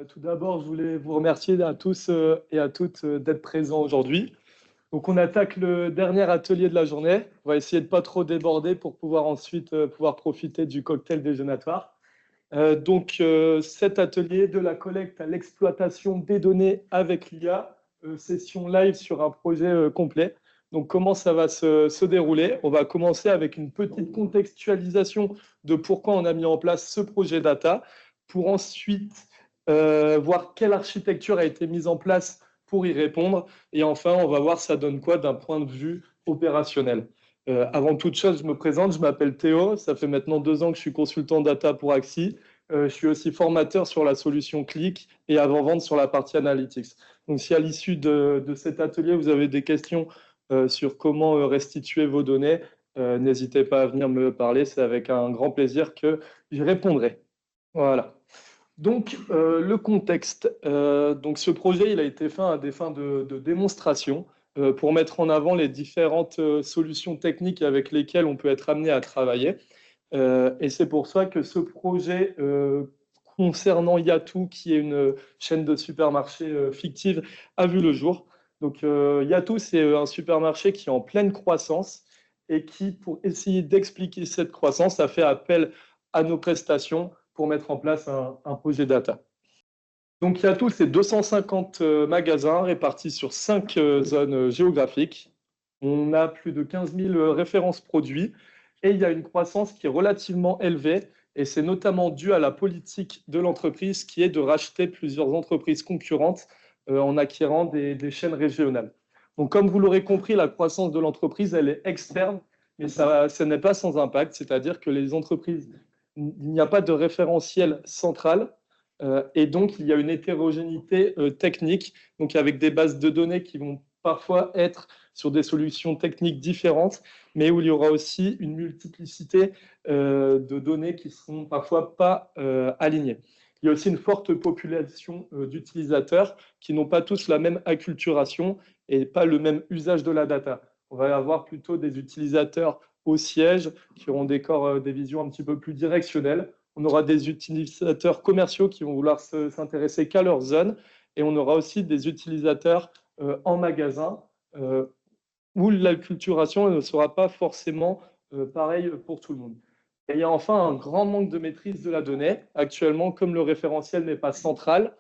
Tout d'abord, je voulais vous remercier à tous et à toutes d'être présents aujourd'hui. Donc, on attaque le dernier atelier de la journée. On va essayer de pas trop déborder pour pouvoir ensuite pouvoir profiter du cocktail déjeunatoire. Cet atelier de la collecte à l'exploitation des données avec l'IA, session live sur un projet complet. Donc, comment ça va se dérouler? On va commencer avec une petite contextualisation de pourquoi on a mis en place ce projet data, pour ensuite voir quelle architecture a été mise en place pour y répondre. Et enfin, on va voir ça donne quoi d'un point de vue opérationnel. Avant toute chose, je me présente, je m'appelle Théo, ça fait maintenant 2 ans que je suis consultant data pour Axi. Je suis aussi formateur sur la solution Click et avant-vente sur la partie analytics. Donc si à l'issue de cet atelier, vous avez des questions sur comment restituer vos données, n'hésitez pas à venir me parler, c'est avec un grand plaisir que j'y répondrai. Voilà. Donc, le contexte. Donc, ce projet, il a été fait à des fins de démonstration pour mettre en avant les différentes solutions techniques avec lesquelles on peut être amené à travailler. Et c'est pour ça que ce projet concernant Yatou, qui est une chaîne de supermarchés fictive, a vu le jour. Donc, Yatou, c'est un supermarché qui est en pleine croissance et qui, pour essayer d'expliquer cette croissance, a fait appel à nos prestations pour mettre en place un projet data. Donc, Yatou, c'est 250 magasins répartis sur 5 zones géographiques. On a plus de 15 000 références produits et il y a une croissance qui est relativement élevée. Et c'est notamment dû à la politique de l'entreprise qui est de racheter plusieurs entreprises concurrentes en acquérant des chaînes régionales. Donc, comme vous l'aurez compris, la croissance de l'entreprise, elle est externe, mais ça n'est pas sans impact. C'est-à-dire que les entreprises, il n'y a pas de référentiel central. Et donc, il y a une hétérogénéité technique, donc avec des bases de données qui vont parfois être sur des solutions techniques différentes, mais où il y aura aussi une multiplicité de données qui ne seront parfois pas alignées. Il y a aussi une forte population d'utilisateurs qui n'ont pas tous la même acculturation et pas le même usage de la data. On va avoir plutôt des utilisateurs au siège qui auront des visions un petit peu plus directionnelles. On aura des utilisateurs commerciaux qui vont vouloir s'intéresser qu'à leur zone. Et on aura aussi des utilisateurs en magasin où l'acculturation ne sera pas forcément pareille pour tout le monde. Et il y a enfin un grand manque de maîtrise de la donnée. Actuellement, comme le référentiel n'est pas central,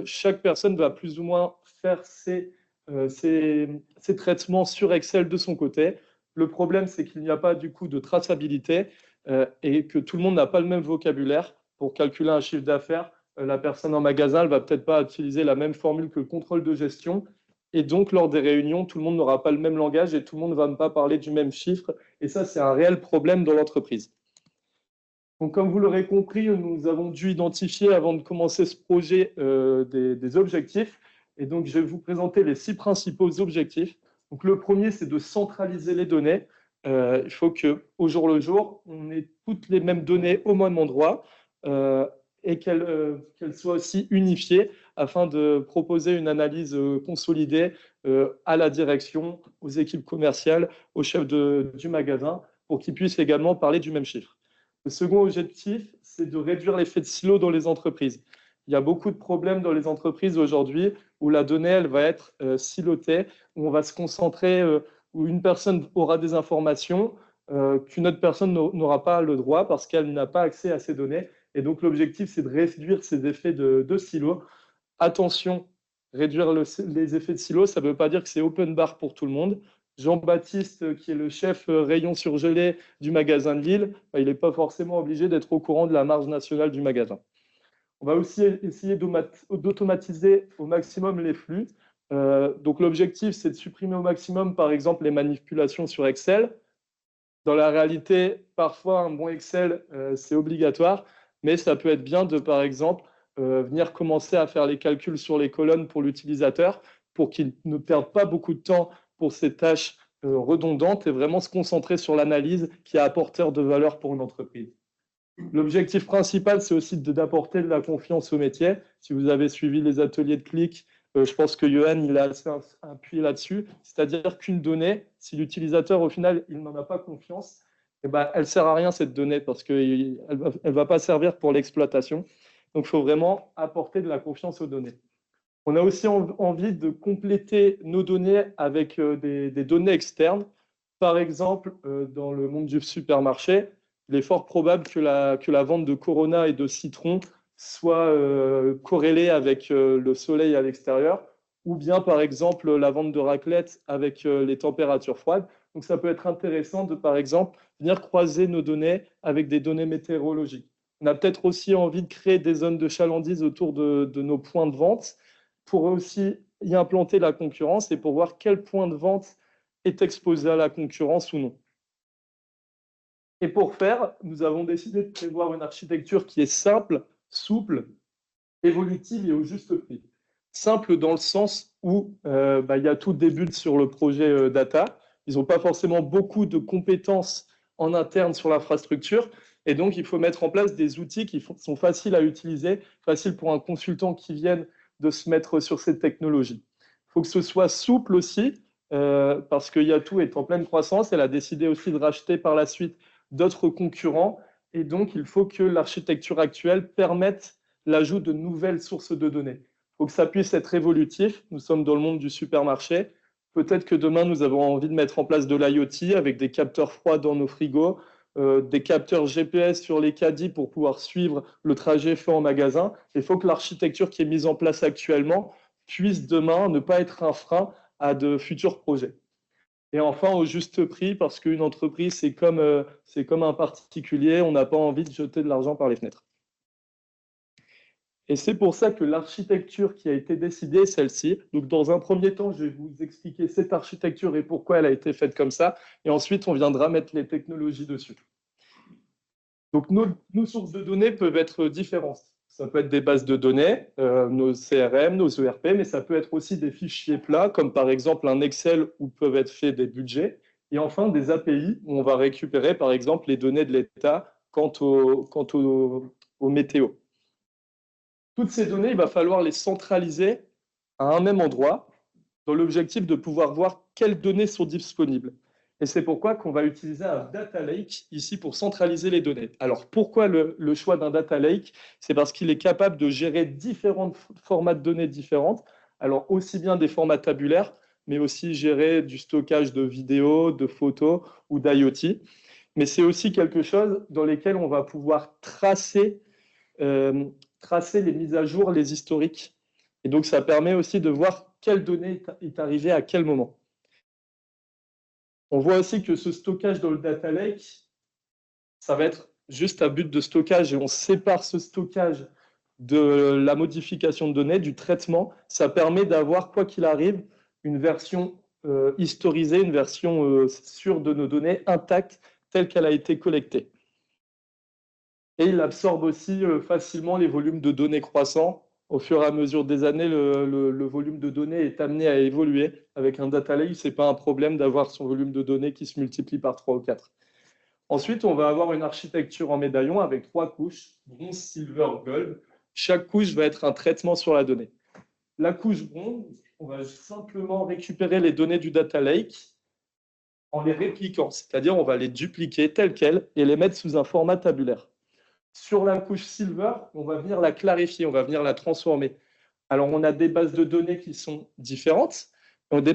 chaque personne va plus ou moins faire ses traitements sur Excel de son côté. Le problème, c'est qu'il n'y a pas du coup de traçabilité et que tout le monde n'a pas le même vocabulaire pour calculer un chiffre d'affaires. La personne en magasin, elle va peut-être pas utiliser la même formule que le contrôle de gestion. Et donc, lors des réunions, tout le monde n'aura pas le même langage et tout le monde ne va pas parler du même chiffre. Et ça, c'est un réel problème dans l'entreprise. Donc, comme vous l'aurez compris, nous avons dû identifier, avant de commencer ce projet, des objectifs. Et donc, je vais vous présenter les 6 principaux objectifs. Donc, le premier, c'est de centraliser les données. Il faut qu'au jour le jour, on ait toutes les mêmes données au même endroit et qu'elles soient aussi unifiées afin de proposer une analyse consolidée à la direction, aux équipes commerciales, au chef du magasin, pour qu'ils puissent également parler du même chiffre. Le second objectif, c'est de réduire l'effet de silo dans les entreprises. Il y a beaucoup de problèmes dans les entreprises aujourd'hui où la donnée, elle va être silotée, où on va se concentrer, où une personne aura des informations qu'une autre personne n'aura pas le droit parce qu'elle n'a pas accès à ces données. Et donc, l'objectif, c'est de réduire ces effets de silo. Attention, réduire les effets de silo, ça ne veut pas dire que c'est open bar pour tout le monde. Jean-Baptiste, qui est le chef rayon surgelé du magasin de Lille, il n'est pas forcément obligé d'être au courant de la marge nationale du magasin. On va aussi essayer d'automatiser au maximum les flux. Donc l'objectif, c'est de supprimer au maximum, par exemple, les manipulations sur Excel. Dans la réalité, parfois, un bon Excel, c'est obligatoire, mais ça peut être bien de, par exemple, venir commencer à faire les calculs sur les colonnes pour l'utilisateur pour qu'il ne perde pas beaucoup de temps pour ces tâches redondantes et vraiment se concentrer sur l'analyse qui est apporteur de valeur pour une entreprise. L'objectif principal, c'est aussi d'apporter de la confiance au métier. Si vous avez suivi les ateliers de Click, je pense que Johan il a assez appuyé là-dessus. C'est-à-dire qu'une donnée, si l'utilisateur, au final, il n'en a pas confiance, eh ben, elle ne sert à rien, cette donnée, parce qu'elle ne va pas servir pour l'exploitation. Donc, il faut vraiment apporter de la confiance aux données. On a aussi envie de compléter nos données avec des données externes. Par exemple, dans le monde du supermarché, il est fort probable que la vente de Corona et de citron soit corrélée avec le soleil à l'extérieur, ou bien par exemple la vente de raclette avec les températures froides. Donc ça peut être intéressant de, par exemple, venir croiser nos données avec des données météorologiques. On a peut-être aussi envie de créer des zones de chalandise autour de nos points de vente pour aussi y implanter la concurrence et pour voir quel point de vente est exposé à la concurrence ou non. Et pour faire, nous avons décidé de prévoir une architecture qui est simple, souple, évolutive et au juste prix. Simple dans le sens où il y a tout début sur le projet data. Ils n'ont pas forcément beaucoup de compétences en interne sur l'infrastructure. Et donc, il faut mettre en place des outils qui sont faciles à utiliser, faciles pour un consultant qui vienne de se mettre sur cette technologie. Il faut que ce soit souple aussi, parce que Yatou est en pleine croissance. Elle a décidé aussi de racheter par la suite d'autres concurrents. Et donc, il faut que l'architecture actuelle permette l'ajout de nouvelles sources de données. Il faut que ça puisse être évolutif. Nous sommes dans le monde du supermarché. Peut-être que demain, nous avons envie de mettre en place de l'IoT avec des capteurs froids dans nos frigos, des capteurs GPS sur les caddies pour pouvoir suivre le trajet fait en magasin. Il faut que l'architecture qui est mise en place actuellement puisse demain ne pas être un frein à de futurs projets. Et enfin, au juste prix, parce qu'une entreprise, c'est comme un particulier, on n'a pas envie de jeter de l'argent par les fenêtres. Et c'est pour ça que l'architecture qui a été décidée est celle-ci. Donc, dans un premier temps, je vais vous expliquer cette architecture et pourquoi elle a été faite comme ça. Et ensuite, on viendra mettre les technologies dessus. Donc, nos sources de données peuvent être différentes. Ça peut être des bases de données, nos CRM, nos ERP, mais ça peut être aussi des fichiers plats, comme par exemple un Excel où peuvent être faits des budgets. Et enfin, des API où on va récupérer, par exemple, les données de l'État quant au météo. Toutes ces données, il va falloir les centraliser à un même endroit dans l'objectif de pouvoir voir quelles données sont disponibles. Et c'est pourquoi qu'on va utiliser un data lake ici pour centraliser les données. Alors pourquoi le choix d'un data lake? C'est parce qu'il est capable de gérer différents formats de données différentes, alors aussi bien des formats tabulaires, mais aussi gérer du stockage de vidéos, de photos ou d'IoT. Mais c'est aussi quelque chose dans lequel on va pouvoir tracer les mises à jour, les historiques. Et donc, ça permet aussi de voir quelle donnée est arrivée à quel moment. On voit aussi que ce stockage dans le data lake, ça va être juste à but de stockage et on sépare ce stockage de la modification de données, du traitement. Ça permet d'avoir, quoi qu'il arrive, une version historisée, une version sûre de nos données intactes telle qu'elle a été collectée. Et il absorbe aussi facilement les volumes de données croissants. Au fur et à mesure des années, le volume de données est amené à évoluer. Avec un data lake, ce n'est pas un problème d'avoir son volume de données qui se multiplie par 3 ou 4. Ensuite, on va avoir une architecture en médaillon avec 3 couches, bronze, silver, gold. Chaque couche va être un traitement sur la donnée. La couche bronze, on va simplement récupérer les données du data lake en les répliquant, c'est-à-dire on va les dupliquer telles quelles et les mettre sous un format tabulaire. Sur la couche silver, on va venir la clarifier, on va venir la transformer. Alors, on a des bases de données qui sont différentes.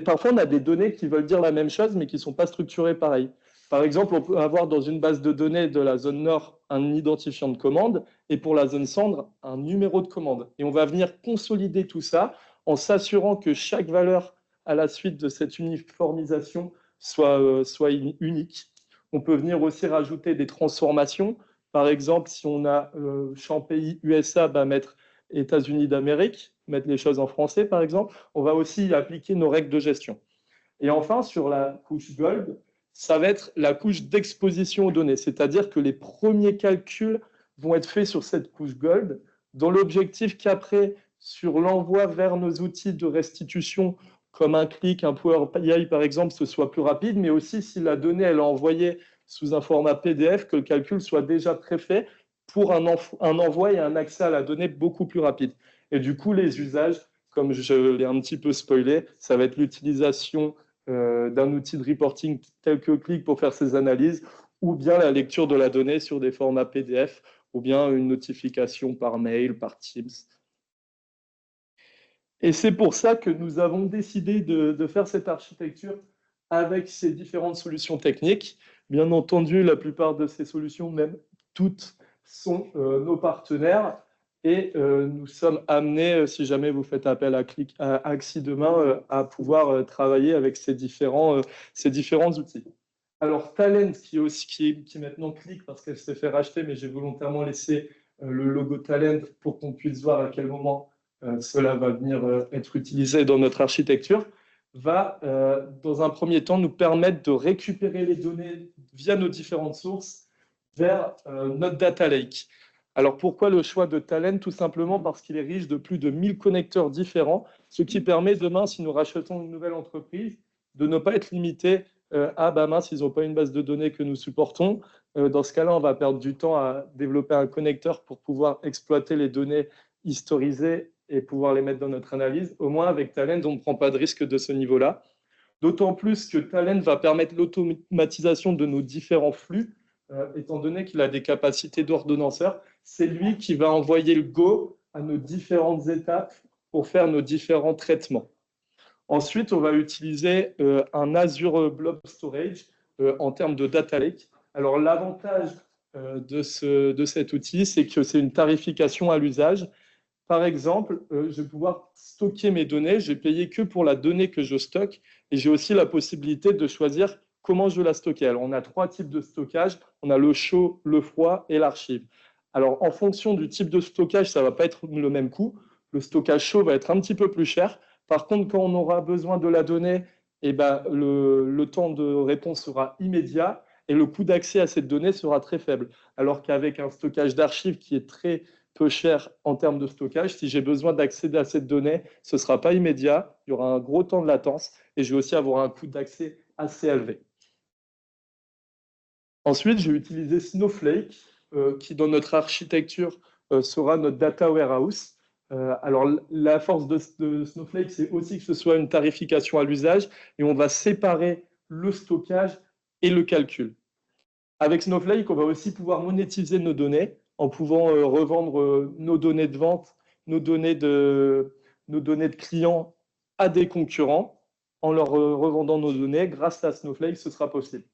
Parfois, on a des données qui veulent dire la même chose, mais qui ne sont pas structurées pareil. Par exemple, on peut avoir dans une base de données de la zone nord un identifiant de commande et pour la zone centre, un numéro de commande. Et on va venir consolider tout ça en s'assurant que chaque valeur à la suite de cette uniformisation soit unique. On peut venir aussi rajouter des transformations. Par exemple, si on a champ pays USA, mettre États-Unis d'Amérique, mettre les choses en français, par exemple, on va aussi appliquer nos règles de gestion. Et enfin, sur la couche Gold, ça va être la couche d'exposition aux données, c'est-à-dire que les premiers calculs vont être faits sur cette couche Gold, dans l'objectif qu'après, sur l'envoi vers nos outils de restitution, comme un clic, un Power BI par exemple, ce soit plus rapide, mais aussi si la donnée elle est envoyée sous un format PDF, que le calcul soit déjà préfait pour un envoi et un accès à la donnée beaucoup plus rapide. Et du coup, les usages, comme je l'ai un petit peu spoilé, ça va être l'utilisation d'un outil de reporting tel que Qlik pour faire ses analyses, ou bien la lecture de la donnée sur des formats PDF ou bien une notification par mail, par Teams. Et c'est pour ça que nous avons décidé de faire cette architecture avec ces différentes solutions techniques. Bien entendu, la plupart de ces solutions, même toutes, sont nos partenaires. Et nous sommes amenés, si jamais vous faites appel à Axi demain, à pouvoir travailler avec ces différents outils. Alors, Talend, qui maintenant clique parce qu'elle s'est fait racheter, mais j'ai volontairement laissé le logo Talend pour qu'on puisse voir à quel moment cela va venir être utilisé dans notre architecture, va, dans un premier temps, nous permettre de récupérer les données via nos différentes sources vers notre data lake. Alors, pourquoi le choix de Talend? Tout simplement parce qu'il est riche de plus de 1000 connecteurs différents, ce qui permet demain, si nous rachetons une nouvelle entreprise, de ne pas être limité ah bah mince, ils n'ont pas une base de données que nous supportons. Dans ce cas-là, on va perdre du temps à développer un connecteur pour pouvoir exploiter les données historisées et pouvoir les mettre dans notre analyse. Au moins, avec Talend, on ne prend pas de risque de ce niveau-là. D'autant plus que Talend va permettre l'automatisation de nos différents flux, étant donné qu'il a des capacités d'ordonnanceur. C'est lui qui va envoyer le go à nos différentes étapes pour faire nos différents traitements. Ensuite, on va utiliser un Azure Blob Storage en termes de data lake. Alors, l'avantage de cet outil, c'est que c'est une tarification à l'usage. Par exemple, je vais pouvoir stocker mes données. Je vais payer que pour la donnée que je stocke. Et j'ai aussi la possibilité de choisir comment je veux la stocker. Alors, on a 3 types de stockage. On a le chaud, le froid et l'archive. Alors, en fonction du type de stockage, ça ne va pas être le même coût. Le stockage chaud va être un petit peu plus cher. Par contre, quand on aura besoin de la donnée, eh ben, le temps de réponse sera immédiat et le coût d'accès à cette donnée sera très faible. Alors qu'avec un stockage d'archives qui est très peu cher en termes de stockage, si j'ai besoin d'accéder à cette donnée, ce ne sera pas immédiat, il y aura un gros temps de latence et je vais aussi avoir un coût d'accès assez élevé. Ensuite, je vais utiliser Snowflake, qui dans notre architecture sera notre data warehouse. Alors, la force de Snowflake, c'est aussi que ce soit une tarification à l'usage et on va séparer le stockage et le calcul. Avec Snowflake, on va aussi pouvoir monétiser nos données en pouvant revendre nos données de vente, nos données de clients à des concurrents. En leur revendant nos données, grâce à Snowflake, ce sera possible.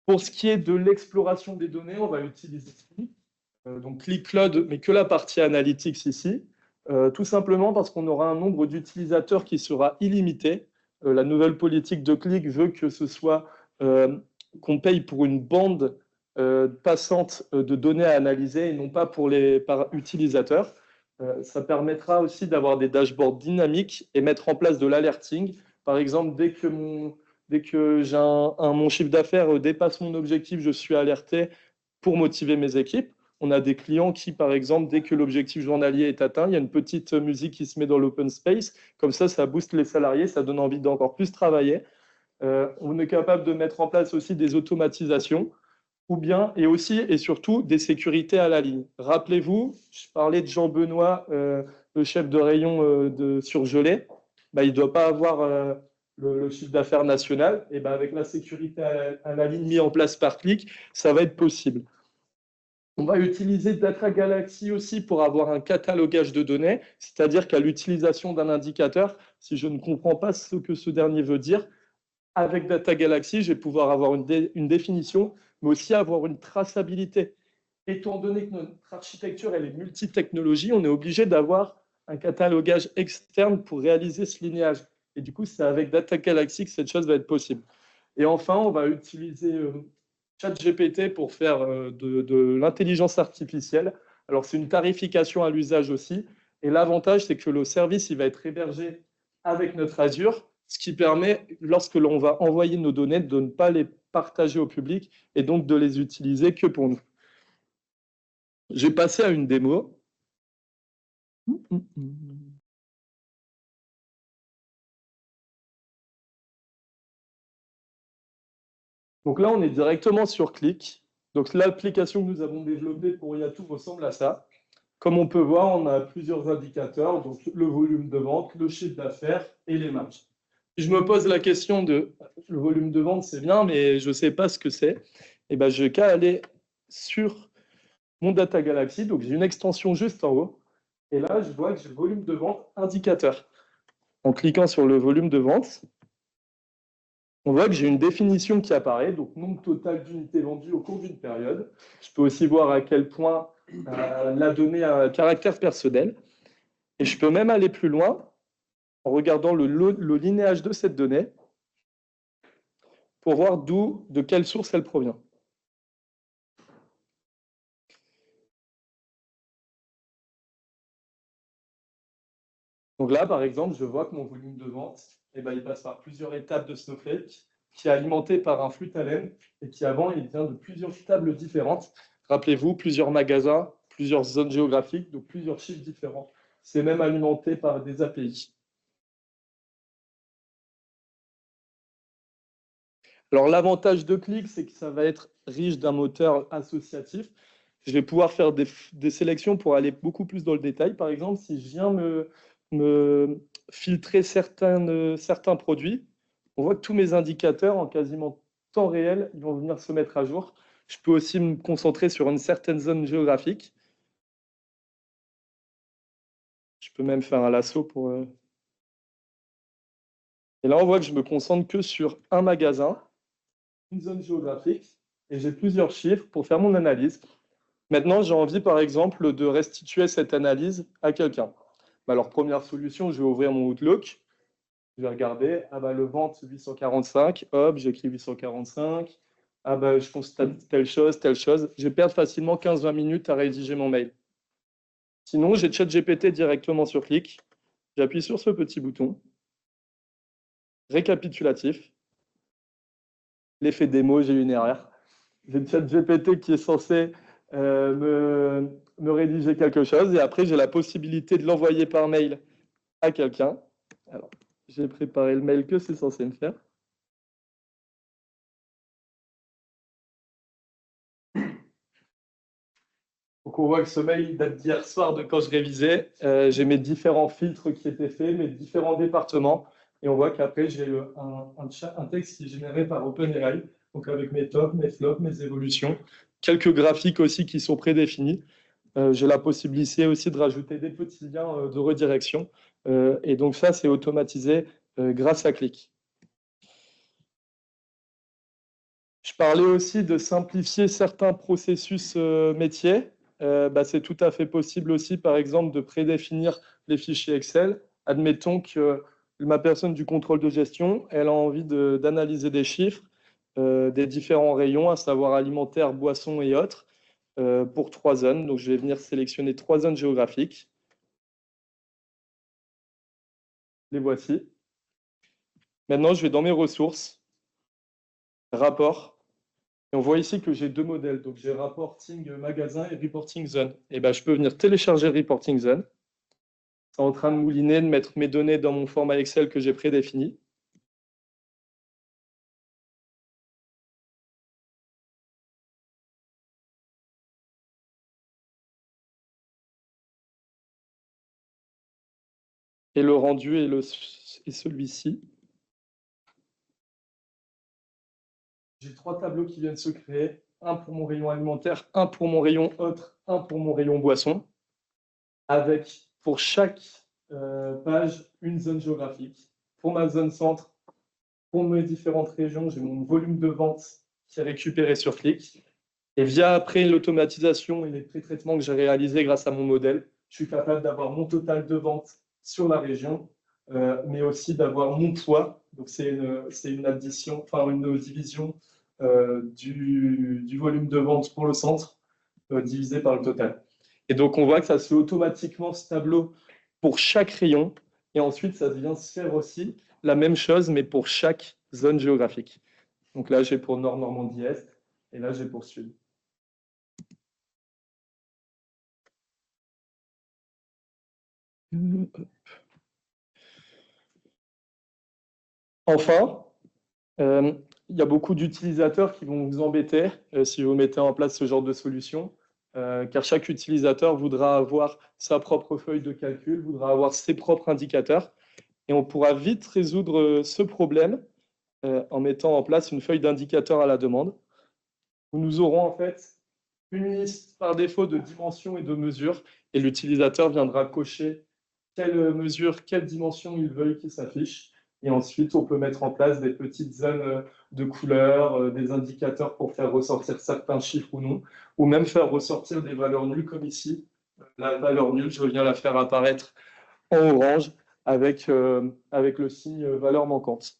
Pour ce qui est de l'exploration des données, on va utiliser donc ClickCloud, mais que la partie analytics ici, tout simplement parce qu'on aura un nombre d'utilisateurs qui sera illimité. La nouvelle politique de Click veut que ce soit qu'on paye pour une bande passante de données à analyser et non pas par utilisateur. Ça permettra aussi d'avoir des dashboards dynamiques et mettre en place de l'alerting. Par exemple, dès que mon chiffre d'affaires dépasse mon objectif, je suis alerté pour motiver mes équipes. On a des clients qui, par exemple, dès que l'objectif journalier est atteint, il y a une petite musique qui se met dans l'open space. Comme ça booste les salariés, ça donne envie d'encore plus travailler. On est capable de mettre en place aussi des automatisations ou bien, et aussi et surtout, des sécurités à la ligne. Rappelez-vous, je parlais de Jean-Benoît, le chef de rayon de surgelé. Il ne doit pas avoir le chiffre d'affaires national. Et avec la sécurité à la ligne mise en place par Click, ça va être possible. On va utiliser Data Galaxy aussi pour avoir un catalogage de données, c'est-à-dire qu'à l'utilisation d'un indicateur, si je ne comprends pas ce que ce dernier veut dire, avec Data Galaxy, je vais pouvoir avoir une définition, mais aussi avoir une traçabilité. Étant donné que notre architecture elle est multi-technologie, on est obligé d'avoir un catalogage externe pour réaliser ce linéage. Et du coup, c'est avec Data Galaxy que cette chose va être possible. Et enfin, on va utiliser ChatGPT pour faire de l'intelligence artificielle. Alors, c'est une tarification à l'usage aussi. Et l'avantage, c'est que le service il va être hébergé avec notre Azure, ce qui permet, lorsque l'on va envoyer nos données, de ne pas les partager au public et donc de les utiliser que pour nous. Je vais passer à une démo. Donc là, on est directement sur Click. Donc l'application que nous avons développée pour Yatou ressemble à ça. Comme on peut voir, on a plusieurs indicateurs, donc le volume de vente, le chiffre d'affaires et les marges. Je me pose la question de le volume de vente, c'est bien, mais je ne sais pas ce que c'est. Et je n'ai qu'à aller sur mon Data Galaxy. Donc, j'ai une extension juste en haut. Et là, je vois que j'ai le volume de vente indicateur. En cliquant sur le volume de vente, on voit que j'ai une définition qui apparaît, donc nombre total d'unités vendues au cours d'une période. Je peux aussi voir à quel point la donnée a un caractère personnel. Et je peux même aller plus loin en regardant le linéage de cette donnée pour voir de quelle source elle provient. Donc là, par exemple, je vois que mon volume de vente, il passe par plusieurs étapes de Snowflake, qui est alimenté par un flux talent et qui avant, il vient de plusieurs tables différentes. Rappelez-vous, plusieurs magasins, plusieurs zones géographiques, donc plusieurs chiffres différents. C'est même alimenté par des API. Alors, l'avantage de Qlik, c'est que ça va être riche d'un moteur associatif. Je vais pouvoir faire des sélections pour aller beaucoup plus dans le détail. Par exemple, si je viens me filtrer certains produits, on voit que tous mes indicateurs, en quasiment temps réel, ils vont venir se mettre à jour. Je peux aussi me concentrer sur une certaine zone géographique. Je peux même faire un lasso pour... Et là, on voit que je me concentre que sur un magasin, une zone géographique, et j'ai plusieurs chiffres pour faire mon analyse. Maintenant, j'ai envie, par exemple, de restituer cette analyse à quelqu'un. Alors, première solution, je vais ouvrir mon Outlook. Je vais regarder, le vente 845, hop, j'écris 845. Je constate telle chose, telle chose. Je vais perdre facilement 15-20 minutes à rédiger mon mail. Sinon, j'ai ChatGPT directement sur Qlik. J'appuie sur ce petit bouton. Récapitulatif. L'effet démo, j'ai une erreur. J'ai ChatGPT qui est censé me rédiger quelque chose et après, j'ai la possibilité de l'envoyer par mail à quelqu'un. Alors, j'ai préparé le mail que c'est censé me faire. Donc, on voit que ce mail date d'hier soir de quand je révisais. J'ai mes différents filtres qui étaient faits, mes différents départements. Et on voit qu'après, j'ai un texte qui est généré par OpenAI, donc avec mes tops, mes flops, mes évolutions. Quelques graphiques aussi qui sont prédéfinis. J'ai la possibilité aussi de rajouter des petits liens de redirection. Et donc ça, c'est automatisé grâce à Qlik. Je parlais aussi de simplifier certains processus métiers. C'est tout à fait possible aussi, par exemple, de prédéfinir les fichiers Excel. Admettons que ma personne du contrôle de gestion, elle a envie d'analyser des chiffres des différents rayons, à savoir alimentaire, boissons et autres, pour 3 zones. Donc, je vais venir sélectionner 3 zones géographiques. Les voici. Maintenant, je vais dans mes ressources, rapports. Et on voit ici que j'ai 2 modèles. Donc, j'ai reporting magasin et reporting zone. Et je peux venir télécharger reporting zone. C'est en train de mouliner, de mettre mes données dans mon format Excel que j'ai prédéfini. Et le rendu est celui-ci. J'ai 3 tableaux qui viennent se créer. Un pour mon rayon alimentaire, un pour mon rayon autre, un pour mon rayon boisson. Avec, pour chaque page, une zone géographique. Pour ma zone centre, pour mes différentes régions, j'ai mon volume de vente qui est récupéré sur Qlik. Et via après l'automatisation et les pré-traitements que j'ai réalisés grâce à mon modèle, je suis capable d'avoir mon total de vente sur la région, mais aussi d'avoir mon poids. Donc, c'est une addition, enfin une division du volume de vente pour le centre divisé par le total. Et donc, on voit que ça se fait automatiquement ce tableau pour chaque rayon. Et ensuite, ça vient se faire aussi la même chose, mais pour chaque zone géographique. Donc là, j'ai pour Nord, Normandie, Est. Et là, j'ai pour Sud. Enfin, il y a beaucoup d'utilisateurs qui vont vous embêter si vous mettez en place ce genre de solution, car chaque utilisateur voudra avoir sa propre feuille de calcul, voudra avoir ses propres indicateurs, et on pourra vite résoudre ce problème en mettant en place une feuille d'indicateurs à la demande, où nous aurons en fait une liste par défaut de dimensions et de mesures, et l'utilisateur viendra cocher quelle mesure, quelle dimension il veuille qu'il s'affiche. Et ensuite, on peut mettre en place des petites zones de couleurs, des indicateurs pour faire ressortir certains chiffres ou non, ou même faire ressortir des valeurs nulles comme ici. La valeur nulle, je viens la faire apparaître en orange avec le signe valeur manquante.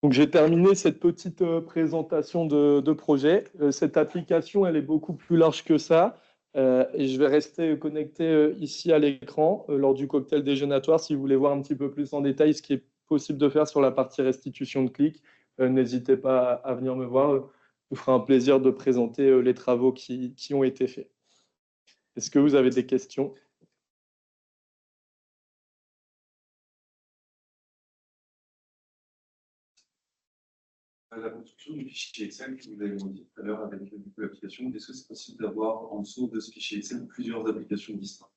Donc, j'ai terminé cette petite présentation de projet. Cette application, elle est beaucoup plus large que ça. Et je vais rester connecté ici à l'écran lors du cocktail déjeunatoire. Si vous voulez voir un petit peu plus en détail ce qui est possible de faire sur la partie restitution de clics, n'hésitez pas à venir me voir. Je vous ferai un plaisir de présenter les travaux qui ont été faits. Est-ce que vous avez des questions? La construction du fichier Excel que vous avez dit tout à l'heure avec l'application, est-ce que c'est possible d'avoir en dessous de ce fichier Excel plusieurs applications distinctes?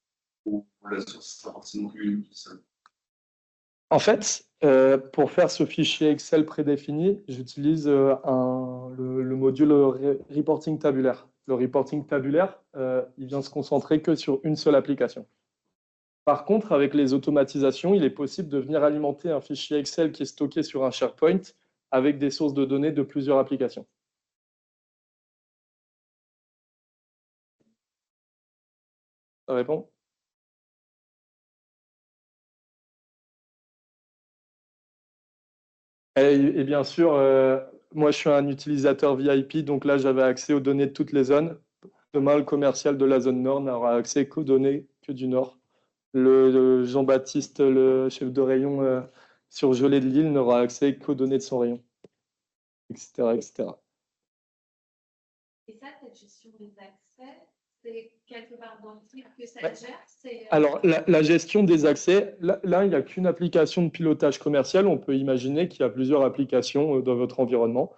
Ou la source sera forcément une seule? En fait, pour faire ce fichier Excel prédéfini, j'utilise le module reporting tabulaire. Le reporting tabulaire, il vient se concentrer que sur une seule application. Par contre, avec les automatisations, il est possible de venir alimenter un fichier Excel qui est stocké sur un SharePoint avec des sources de données de plusieurs applications. Ça répond? Et bien sûr, moi je suis un utilisateur VIP, donc là j'avais accès aux données de toutes les zones. Demain, le commercial de la zone nord n'aura accès qu'aux données que du nord. Le Jean-Baptiste, le chef de rayon sur Gelée de Lille, n'aura accès qu'aux données de son rayon, etc., etc. Et ça, cette gestion des accès, c'est quelque part dans le truc que ça Ouais. gère? Alors, la gestion des accès, là il n'y a qu'une application de pilotage commercial. On peut imaginer qu'il y a plusieurs applications dans votre environnement.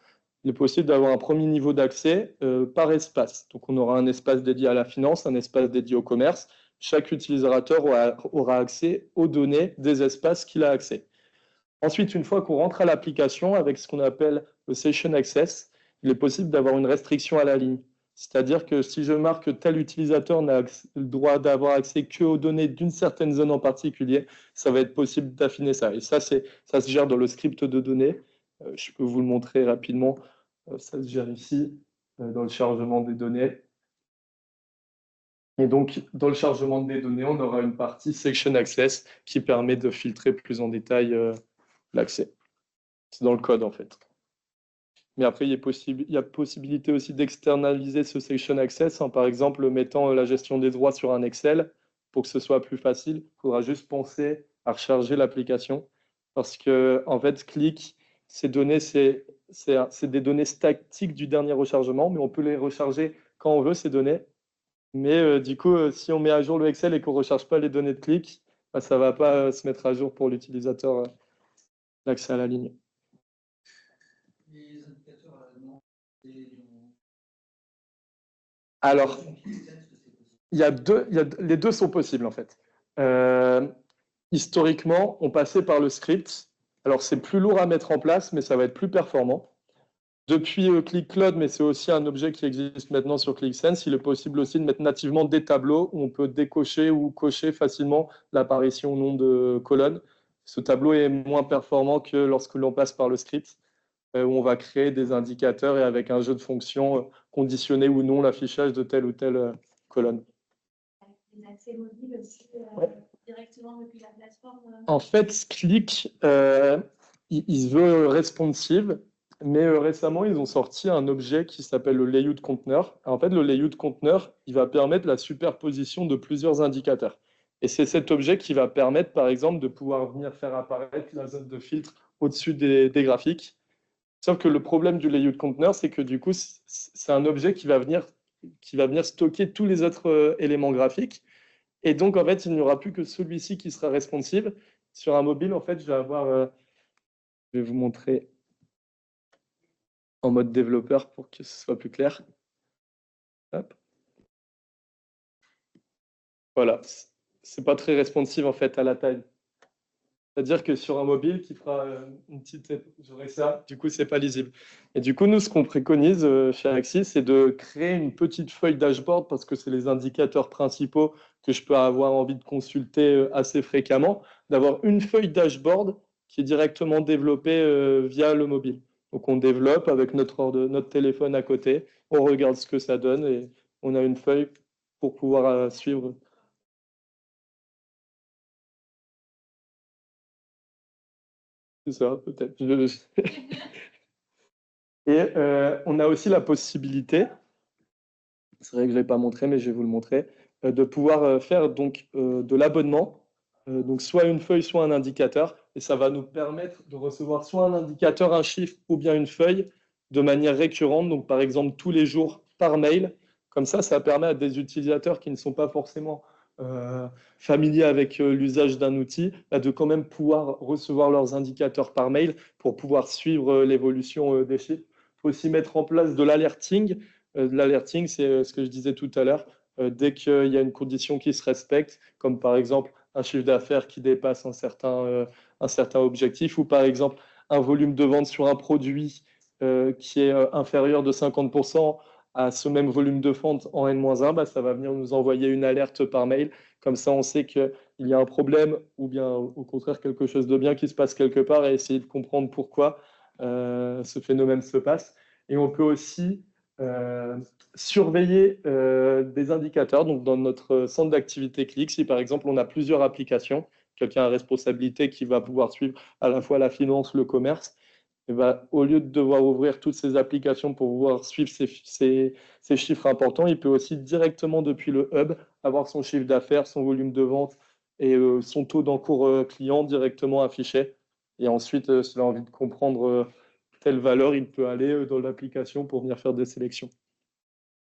Il est possible d'avoir un premier niveau d'accès par espace. Donc, on aura un espace dédié à la finance, un espace dédié au commerce. Chaque utilisateur aura accès aux données des espaces qu'il a accès. Ensuite, une fois qu'on rentre à l'application avec ce qu'on appelle le Session Access, il est possible d'avoir une restriction à la ligne. C'est-à-dire que si je marque que tel utilisateur n'a le droit d'avoir accès qu'aux données d'une certaine zone en particulier, ça va être possible d'affiner ça. Et ça se gère dans le script de données. Je peux vous le montrer rapidement. Ça se gère ici, dans le chargement des données. Et donc, dans le chargement des données, on aura une partie Section Access qui permet de filtrer plus en détail l'accès. C'est dans le code, en fait. Mais après, il y a possibilité aussi d'externaliser ce Section Access en, par exemple, mettant la gestion des droits sur un Excel pour que ce soit plus facile. Il faudra juste penser à recharger l'application parce que, en fait, Click, ces données, c'est des données statiques du dernier rechargement, mais on peut les recharger quand on veut, ces données. Mais du coup, si on met à jour le Excel et qu'on ne recharge pas les données de Click, bah, ça ne va pas se mettre à jour pour l'utilisateur l'accès à la ligne. Les indicateurs Alors, les deux sont possibles en fait. Historiquement, on passait par le script. Alors, c'est plus lourd à mettre en place, mais ça va être plus performant. Depuis ClickCloud, mais c'est aussi un objet qui existe maintenant sur ClickSense, il est possible aussi de mettre nativement des tableaux où on peut décocher ou cocher facilement l'apparition ou non de colonnes. Ce tableau est moins performant que lorsque l'on passe par le script, où on va créer des indicateurs et avec un jeu de fonctions conditionner ou non l'affichage de telle ou telle colonne. Les accès mobiles aussi, directement depuis la plateforme. En fait, Click, il se veut responsive, mais récemment, ils ont sorti un objet qui s'appelle le layout conteneur. En fait, le layout conteneur, il va permettre la superposition de plusieurs indicateurs. Et c'est cet objet qui va permettre, par exemple, de pouvoir venir faire apparaître la zone de filtre au-dessus des graphiques. Sauf que le problème du layout conteneur, c'est que du coup, c'est un objet qui va venir stocker tous les autres éléments graphiques. Et donc, en fait, il n'y aura plus que celui-ci qui sera responsive. Sur un mobile, en fait, je vais vous montrer en mode développeur pour que ce soit plus clair. Hop. Voilà, c'est pas très responsive en fait à la taille. C'est-à-dire que sur un mobile qui fera une petite, j'aurai ça, du coup, c'est pas lisible. Et du coup, nous, ce qu'on préconise chez Axis, c'est de créer une petite feuille dashboard parce que c'est les indicateurs principaux que je peux avoir envie de consulter assez fréquemment, d'avoir une feuille dashboard qui est directement développée via le mobile. Donc, on développe avec notre téléphone à côté, on regarde ce que ça donne et on a une feuille pour pouvoir suivre. C'est ça, peut-être. Et on a aussi la possibilité, c'est vrai que je ne l'ai pas montré, mais je vais vous le montrer, de pouvoir faire donc, de l'abonnement, donc soit une feuille, soit un indicateur, et ça va nous permettre de recevoir soit un indicateur, un chiffre, ou bien une feuille de manière récurrente, donc par exemple tous les jours par mail. Comme ça permet à des utilisateurs qui ne sont pas forcément familiers avec l'usage d'un outil, de quand même pouvoir recevoir leurs indicateurs par mail pour pouvoir suivre l'évolution des chiffres. Il faut aussi mettre en place de l'alerting. L'alerting, c'est ce que je disais tout à l'heure. Dès qu'il y a une condition qui se respecte, comme par exemple un chiffre d'affaires qui dépasse un certain objectif, ou par exemple un volume de vente sur un produit qui est inférieur de 50% à ce même volume de vente en N-1, bah, ça va venir nous envoyer une alerte par mail. Comme ça, on sait qu'il y a un problème ou bien au contraire quelque chose de bien qui se passe quelque part et essayer de comprendre pourquoi ce phénomène se passe. Et on peut aussi surveiller des indicateurs. Donc, dans notre centre d'activité Click, si par exemple on a plusieurs applications, quelqu'un a responsabilité qui va pouvoir suivre à la fois la finance, le commerce, et ben, au lieu de devoir ouvrir toutes ces applications pour pouvoir suivre ces chiffres importants, il peut aussi directement depuis le hub avoir son chiffre d'affaires, son volume de vente et son taux d'encours client directement affiché. Et ensuite, s'il a envie de comprendre telle valeur, il peut aller dans l'application pour venir faire des sélections.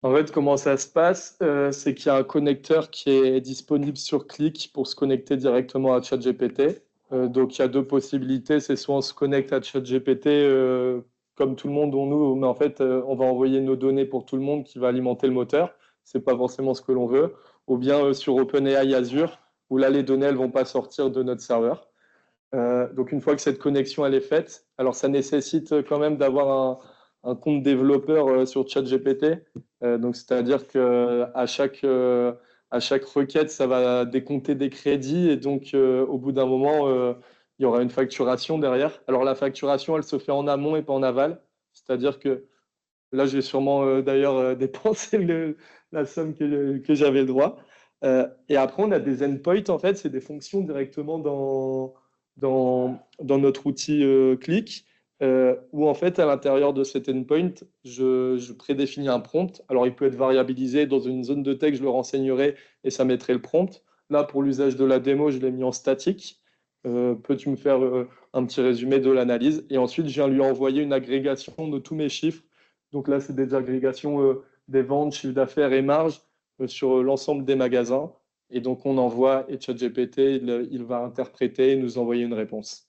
En fait, comment ça se passe? C'est qu'il y a un connecteur qui est disponible sur Click pour se connecter directement à ChatGPT. Donc, il y a deux possibilités. C'est soit on se connecte à ChatGPT comme tout le monde, nous, mais en fait, on va envoyer nos données pour tout le monde qui va alimenter le moteur. Ce n'est pas forcément ce que l'on veut. Ou bien sur OpenAI Azure, où là, les données, elles ne vont pas sortir de notre serveur. Donc, une fois que cette connexion elle est faite, alors ça nécessite quand même d'avoir un compte développeur sur ChatGPT. Donc, c'est-à-dire qu'à chaque requête, ça va décompter des crédits et donc au bout d'un moment, il y aura une facturation derrière. Alors, la facturation, elle se fait en amont et pas en aval. C'est-à-dire que là, j'ai sûrement d'ailleurs dépensé la somme que j'avais droit. Et après, on a des endpoints, en fait, c'est des fonctions directement dans notre outil Click, où en fait, à l'intérieur de cet endpoint, je prédéfinis un prompt. Alors, il peut être variabilisé dans une zone de texte, je le renseignerai et ça mettrait le prompt. Là, pour l'usage de la démo, je l'ai mis en statique. Peux-tu me faire un petit résumé de l'analyse? Et ensuite, je viens lui envoyer une agrégation de tous mes chiffres. Donc là, c'est des agrégations des ventes, chiffre d'affaires et marge sur l'ensemble des magasins. Et donc, on envoie et ChatGPT, il va interpréter et nous envoyer une réponse.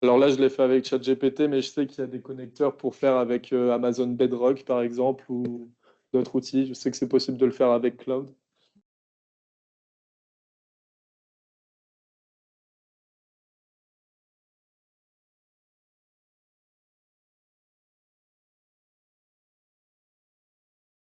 Alors là, je l'ai fait avec ChatGPT, mais je sais qu'il y a des connecteurs pour faire avec Amazon Bedrock, par exemple, ou d'autres outils. Je sais que c'est possible de le faire avec Cloud.